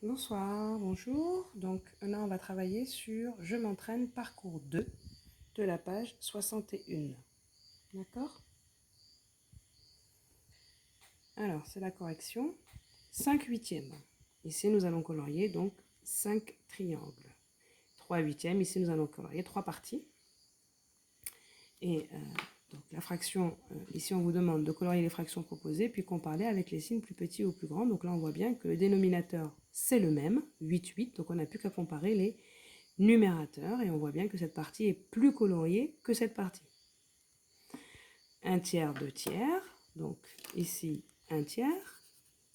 Bonsoir, bonjour. Donc là, on va travailler sur Je m'entraîne, parcours 2 de la page 61. D'accord? Alors, c'est la correction. 5 huitièmes. Ici, nous allons colorier donc 5 triangles. 3 huitièmes. Ici, nous allons colorier 3 parties. Et donc, la fraction, ici, on vous demande de colorier les fractions proposées, puis comparer avec les signes plus petits ou plus grands. Donc là, on voit bien que le dénominateur, c'est le même, 8, 8. Donc, on n'a plus qu'à comparer les numérateur, et on voit bien que cette partie est plus coloriée que cette partie. 1 tiers, 2 tiers, donc ici 1 tiers,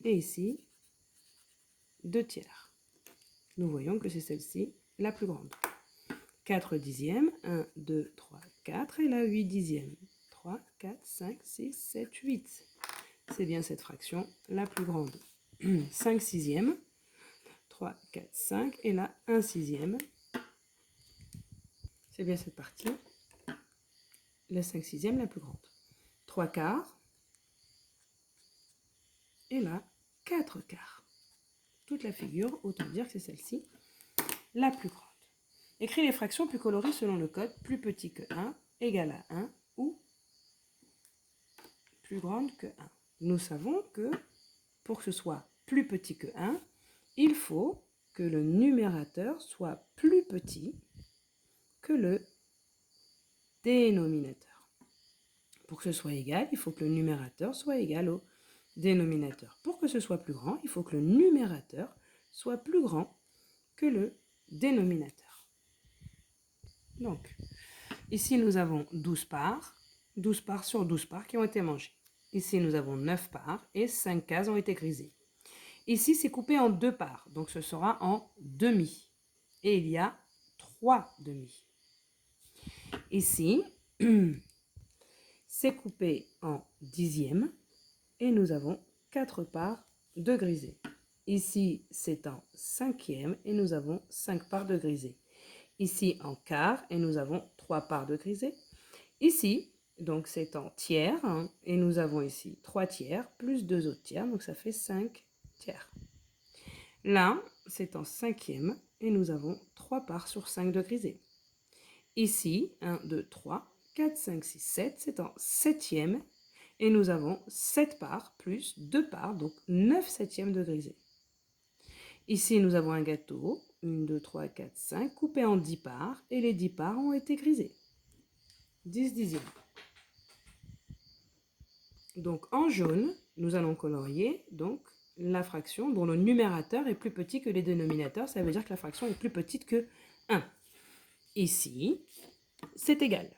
et ici 2 tiers. Nous voyons que c'est celle-ci la plus grande. 4 dixièmes, 1, 2, 3, 4, et là 8 dixièmes. 3, 4, 5, 6, 7, 8. C'est bien cette fraction la plus grande. 5 sixièmes, 3, 4, 5, et là 1 sixième. C'est bien cette partie, la 5 sixième la plus grande. 3 quarts, et là 4 quarts. Toute la figure, autant dire que c'est celle-ci la plus grande. Écris les fractions plus colorées selon le code plus petit que 1, égal à 1 ou plus grande que 1. Nous savons que pour que ce soit plus petit que 1, il faut que le numérateur soit plus petit que le dénominateur. Pour que ce soit égal, il faut que le numérateur soit égal au dénominateur. Pour que ce soit plus grand, il faut que le numérateur soit plus grand que le dénominateur. Donc, ici nous avons 12 parts sur 12 parts qui ont été mangées. Ici nous avons 9 parts et 5 cases ont été grisées. Ici c'est coupé en 2 parts, donc ce sera en demi. Et il y a 3 demi. Ici, c'est coupé en dixièmes et nous avons 4 parts de grisé. Ici, c'est en cinquième et nous avons 5 parts de grisé. Ici, en quart et nous avons 3 parts de grisé. Ici, donc c'est en tiers hein, et nous avons ici 3 tiers plus 2 autres tiers, donc ça fait 5 tiers. Là, c'est en cinquième et nous avons 3 parts sur 5 de grisé. Ici, 1, 2, 3, 4, 5, 6, 7, c'est en septième et nous avons 7 parts plus 2 parts, donc 9 septièmes de grisé. Ici, nous avons un gâteau, 1, 2, 3, 4, 5, coupé en 10 parts et les 10 parts ont été grisées. 10 dixièmes. Donc en jaune, nous allons colorier donc la fraction dont le numérateur est plus petit que les dénominateurs. Ça veut dire que la fraction est plus petite que 1. Ici, c'est égal.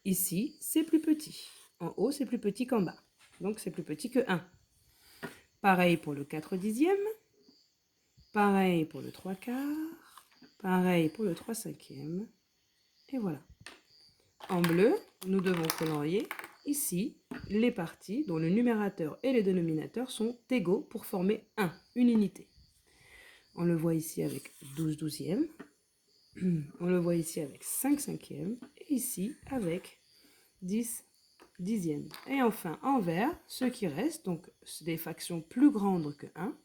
Ici, c'est plus petit. En haut, c'est plus petit qu'en bas. Donc c'est plus petit que 1. Pareil pour le 4 dixième. Pareil pour le 3 quarts. Pareil pour le 3 cinquième. Et voilà. En bleu, nous devons colorier ici les parties dont le numérateur et le dénominateur sont égaux pour former 1, une unité. On le voit ici avec 12 douzièmes, on le voit ici avec 5 cinquièmes, et ici avec 10 dixièmes. Et enfin, en vert, ce qui reste, donc des fractions plus grandes que 1,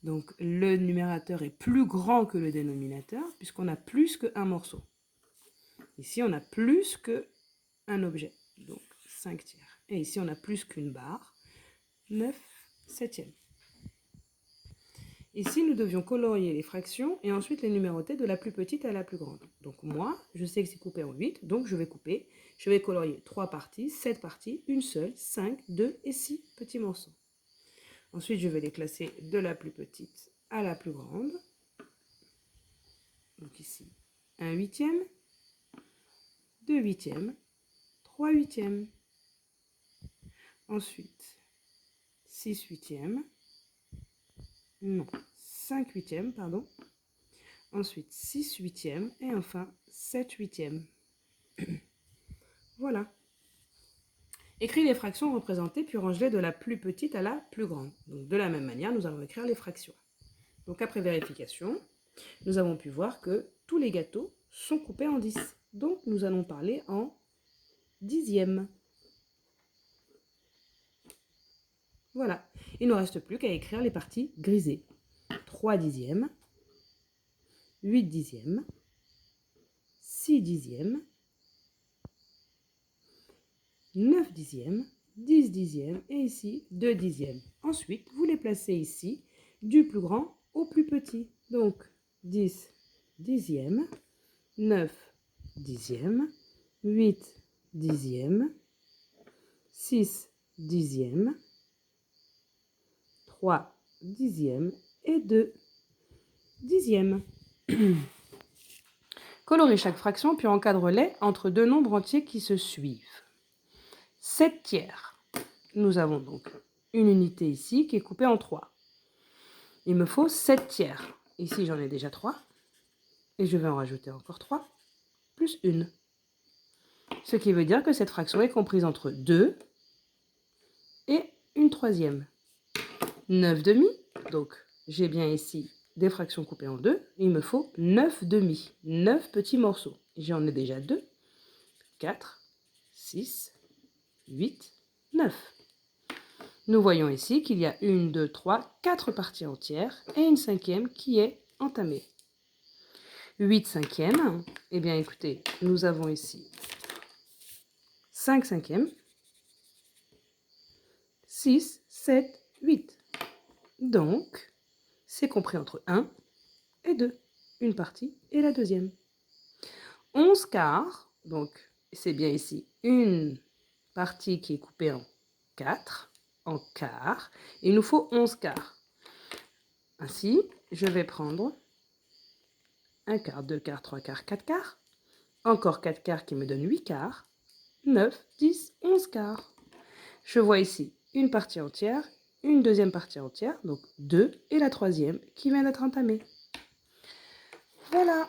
donc le numérateur est plus grand que le dénominateur, puisqu'on a plus qu'un morceau. Ici, on a plus qu'un objet, donc 5 tiers. Et ici, on a plus qu'une barre, 9 septièmes. Ici, nous devions colorier les fractions et ensuite les numéroter de la plus petite à la plus grande. Donc moi, je sais que c'est coupé en 8, donc je vais colorier 3 parties, 7 parties, une seule, 5, 2 et 6 petits morceaux. Ensuite, je vais les classer de la plus petite à la plus grande. Donc ici, 1 huitième, 2 huitièmes, 3 huitièmes. Ensuite, 6 huitièmes. Non, 5 huitièmes, pardon. Ensuite, 6 huitièmes et enfin 7 huitièmes. Voilà. Écris les fractions représentées puis range-les de la plus petite à la plus grande. Donc de la même manière, nous allons écrire les fractions. Donc après vérification, nous avons pu voir que tous les gâteaux sont coupés en 10. Donc nous allons parler en dixièmes. Voilà. Il ne nous reste plus qu'à écrire les parties grisées. 3 dixièmes, 8 dixièmes, 6 dixièmes, 9 dixièmes, 10 dixièmes et ici 2 dixièmes. Ensuite, vous les placez ici du plus grand au plus petit. Donc 10 dixièmes, 9 dixièmes, 8 dixièmes, 6 dixièmes, 3 dixièmes et 2 dixièmes. Colorez chaque fraction puis encadre-les entre deux nombres entiers qui se suivent. 7 tiers. Nous avons donc une unité ici qui est coupée en 3. Il me faut 7 tiers. Ici, j'en ai déjà 3. Et je vais en rajouter encore 3, plus 1. Ce qui veut dire que cette fraction est comprise entre 2 et une troisième. 9 demi. Donc, j'ai bien ici des fractions coupées en 2. Il me faut 9 demi. 9 petits morceaux. J'en ai déjà 2, 4, 6, 8, 9. Nous voyons ici qu'il y a 1, 2, 3, 4 parties entières et une cinquième qui est entamée. 8 cinquièmes, eh bien écoutez, nous avons ici 5 cinquièmes, 6, 7, 8. Donc, c'est compris entre 1 et 2, une partie et la deuxième. 11 quarts, donc c'est bien ici une partie qui est coupée en 4, en quart. Il nous faut 11 quarts. Ainsi, je vais prendre 1 quart, 2 quarts, 3 quarts, 4 quarts. Encore 4 quarts qui me donne 8 quarts. 9, 10, 11 quarts. Je vois ici une partie entière, une deuxième partie entière, donc 2, et la troisième qui vient d'être entamée. Voilà.